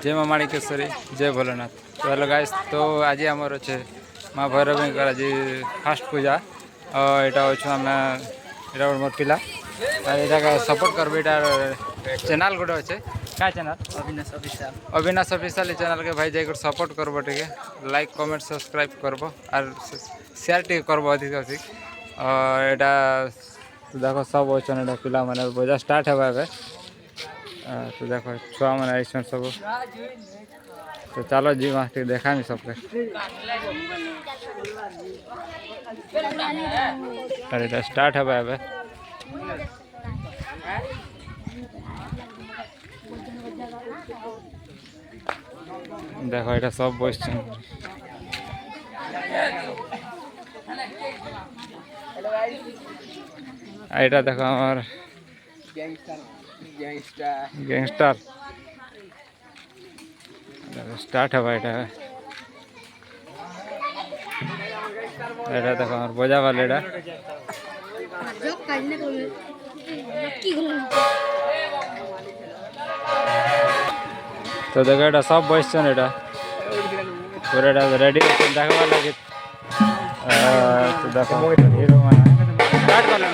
जय माँ माणिकेश्वरी जय भोलेनाथ। तो हेलो गाइस, तो आज आमर अच्छे माँ भैरवी आज फास्ट पूजा और यहाँ अच्छे आम यहाँ मोर पिला यहाँ सपोर्ट कर चैनल गोटे अच्छे क्या चैनल अविनाश ऑफिशियल चैनल के भाई जाकर सपोर्ट करब टे लाइक कमेंट सब्सक्राइब करब और शेयर टे करब अधिक अधिक और यहाँ देख सब अच्छे पिला मैंने बजा स्टार्ट है तो देखो छुआ मैंने आई सब तो चलो जी वहाँ देखा नहीं सबके अरे स्टार्ट है अब देखो ये सब बस यहाँ देखो हमार गैंगस्टर स्टार्ट है यहाँ এটা দেখো আমার বোঝা ভালো এটা তো দেখো এটা সব বসছেন এটা পুরো এটা রেডি দেখবার লাগে তো দেখো হিরো মানে স্টার্ট করলেন